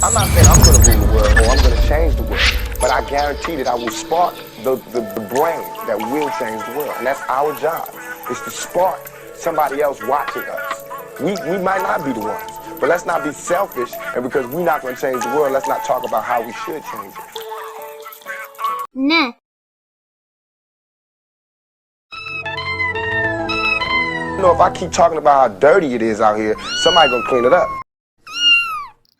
I'm not saying I'm going to rule the world or I'm going to change the world, but I guarantee that I will spark the brain that will change the world. And that's our job, is to spark somebody else watching us. We might not be the ones, but let's not be selfish, and because we're not going to change the world, let's not talk about how we should change it. 네. You know, if I keep talking about how dirty it is out here, somebody going to clean it up.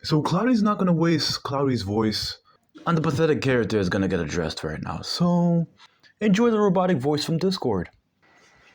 So Cloudy's not gonna waste Cloudy's voice, and the pathetic character is gonna get addressed right now. So enjoy the robotic voice from Discord.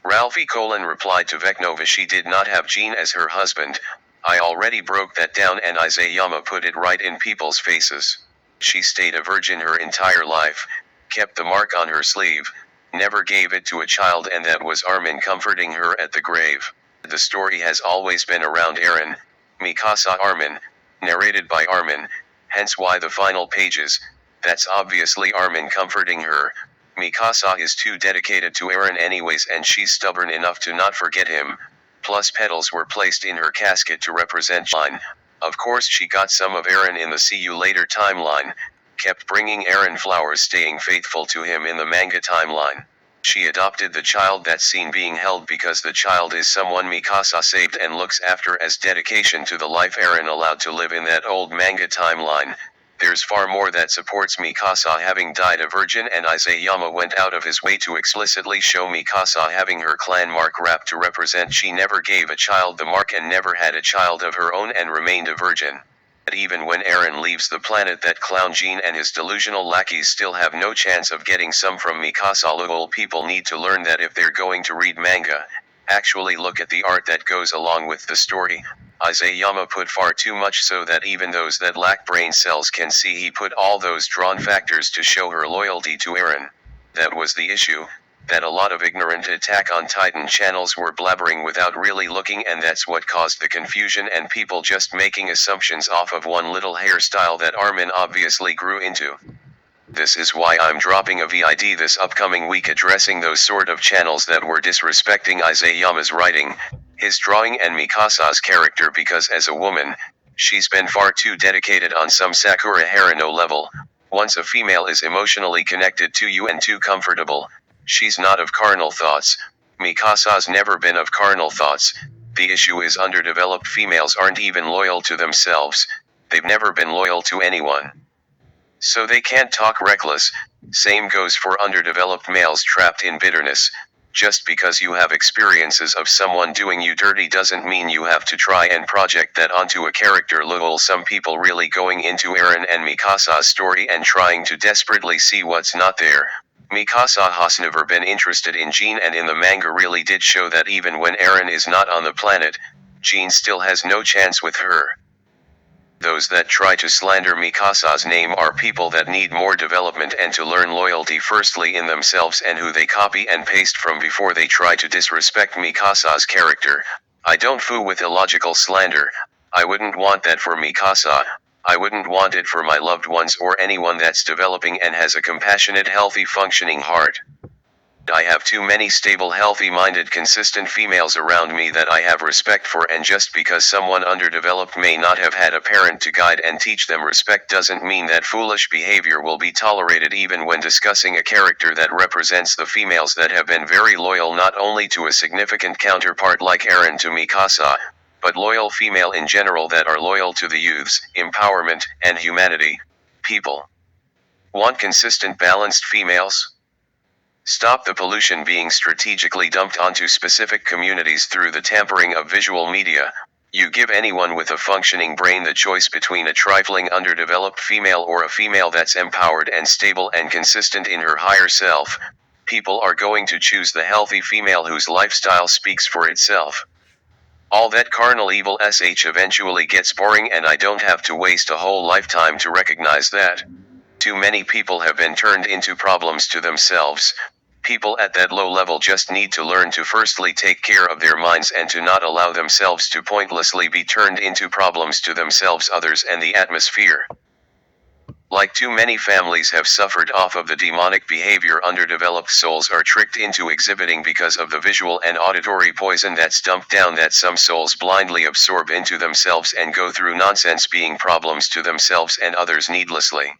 Ralphie Colon replied to Vecnova she did not have Jean as her husband. I already broke that down and Isayama put it right in people's faces. She stayed a virgin her entire life, kept the mark on her sleeve, never gave it to a child, and that was Armin comforting her at the grave. The story has always been around Eren, Mikasa Armin, narrated by Armin, hence why the final pages, that's obviously Armin comforting her. Mikasa is too dedicated to Eren anyways, and she's stubborn enough to not forget him. Plus petals were placed in her casket to represent line. Of course she got some of Eren in the See You Later timeline, kept bringing Eren flowers, staying faithful to him in the manga timeline. She adopted the child that's seen being held because the child is someone Mikasa saved and looks after as dedication to the life Eren allowed to live in that old manga timeline. There's far more that supports Mikasa having died a virgin, and Isayama went out of his way to explicitly show Mikasa having her clan mark wrapped to represent she never gave a child the mark and never had a child of her own and remained a virgin. But even when Eren leaves the planet, that clown Jean and his delusional lackeys still have no chance of getting some from Mikasa. Lol, people need to learn that if they're going to read manga, actually look at the art that goes along with the story. Isayama put far too much so that even those that lack brain cells can see he put all those drawn factors to show her loyalty to Eren. That was the issue, that a lot of ignorant Attack on Titan channels were blabbering without really looking, and that's what caused the confusion and people just making assumptions off of one little hairstyle that Armin obviously grew into. This is why I'm dropping a VID this upcoming week addressing those sort of channels that were disrespecting Isayama's writing, his drawing and Mikasa's character, because as a woman, she's been far too dedicated on some Sakura Harino level. Once a female is emotionally connected to you and too comfortable, she's not of carnal thoughts. Mikasa's never been of carnal thoughts. The issue is underdeveloped females aren't even loyal to themselves. They've never been loyal to anyone. So they can't talk reckless. Same goes for underdeveloped males trapped in bitterness. Just because you have experiences of someone doing you dirty doesn't mean you have to try and project that onto a character. Lol, some people really going into Eren and Mikasa's story and trying to desperately see what's not there. Mikasa has never been interested in Jean, and in the manga really did show that even when Eren is not on the planet, Jean still has no chance with her. Those that try to slander Mikasa's name are people that need more development and to learn loyalty firstly in themselves and who they copy and paste from before they try to disrespect Mikasa's character. I don't fool with illogical slander. I wouldn't want that for Mikasa. I wouldn't want it for my loved ones or anyone that's developing and has a compassionate, healthy, functioning heart. I have too many stable, healthy-minded, consistent females around me that I have respect for, and just because someone underdeveloped may not have had a parent to guide and teach them respect doesn't mean that foolish behavior will be tolerated even when discussing a character that represents the females that have been very loyal not only to a significant counterpart like Eren to Mikasa, but loyal female in general that are loyal to the youths, empowerment, and humanity. People want consistent, balanced females? Stop the pollution being strategically dumped onto specific communities through the tampering of visual media. You give anyone with a functioning brain the choice between a trifling underdeveloped female or a female that's empowered and stable and consistent in her higher self. People are going to choose the healthy female whose lifestyle speaks for itself. All that carnal evil eventually gets boring, and I don't have to waste a whole lifetime to recognize that. Too many people have been turned into problems to themselves. People at that low level just need to learn to firstly take care of their minds and to not allow themselves to pointlessly be turned into problems to themselves, others, and the atmosphere. Like too many families have suffered off of the demonic behavior underdeveloped souls are tricked into exhibiting because of the visual and auditory poison that's dumped down that some souls blindly absorb into themselves and go through nonsense being problems to themselves and others needlessly.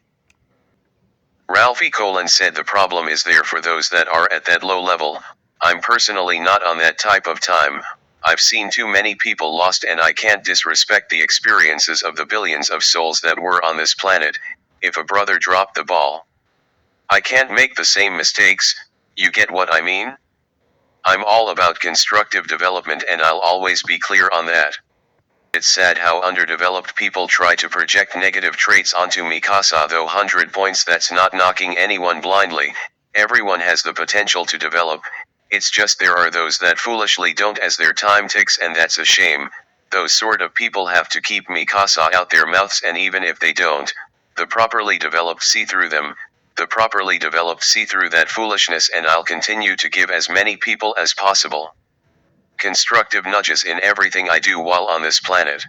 Ralphie Colon said the problem is there for those that are at that low level. I'm personally not on that type of time. I've seen too many people lost and I can't disrespect the experiences of the billions of souls that were on this planet. If a brother dropped the ball, I can't make the same mistakes, you get what I mean? I'm all about constructive development and I'll always be clear on that. It's sad how underdeveloped people try to project negative traits onto MIKASA, though 100 points, that's not knocking anyone blindly. Everyone has the potential to develop, it's just there are those that foolishly don't as their time ticks, and that's a shame. Those sort of people have to keep MIKASA out their mouths, and even if they don't, the properly developed see through them, the properly developed see through that foolishness, and I'll continue to give as many people as possible constructive nudges in everything I do while on this planet.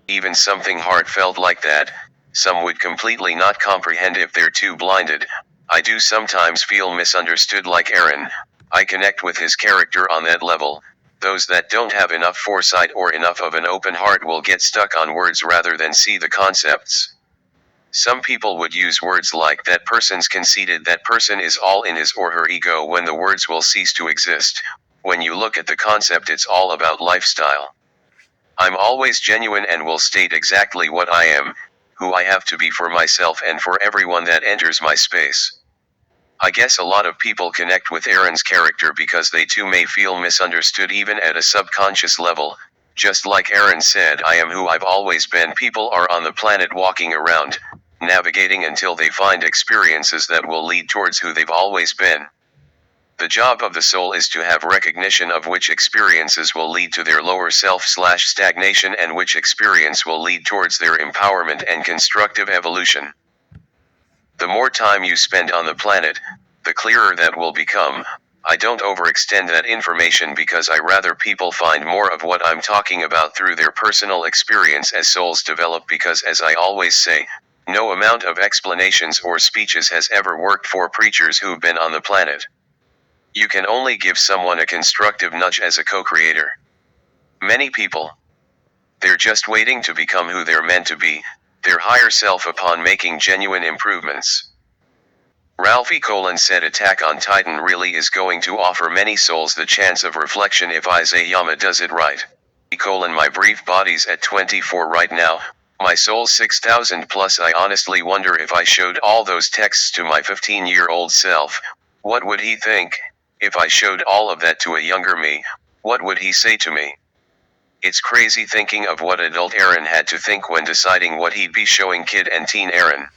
Even something heartfelt like that, some would completely not comprehend if they're too blinded. I do sometimes feel misunderstood like Eren. I connect with his character on that level. Those that don't have enough foresight or enough of an open heart will get stuck on words rather than see the concepts. Some people would use words like "that person's conceited," "that person is all in his or her ego," when the words will cease to exist. When you look at the concept, it's all about lifestyle. I'm always genuine and will state exactly what I am, who I have to be for myself and for everyone that enters my space. I guess a lot of people connect with Eren's character because they too may feel misunderstood even at a subconscious level. Just like Eren said, I am who I've always been. People are on the planet walking around, navigating until they find experiences that will lead towards who they've always been. The job of the soul is to have recognition of which experiences will lead to their lower self/stagnation and which experience will lead towards their empowerment and constructive evolution. The more time you spend on the planet, the clearer that will become. I don't overextend that information because I rather people find more of what I'm talking about through their personal experience as souls develop, because as I always say, no amount of explanations or speeches has ever worked for preachers who've been on the planet. You can only give someone a constructive nudge as a co-creator. Many people, they're just waiting to become who they're meant to be, their higher self, upon making genuine improvements. Ralphie Colon said Attack on Titan really is going to offer many souls the chance of reflection if Isayama does it right. My brief body's at 24 right now, my soul's 6,000 plus. I honestly wonder if I showed all those texts to my 15-year-old self, what would he think? If I showed all of that to a younger me, what would he say to me? It's crazy thinking of what adult Eren had to think when deciding what he'd be showing kid and teen Eren.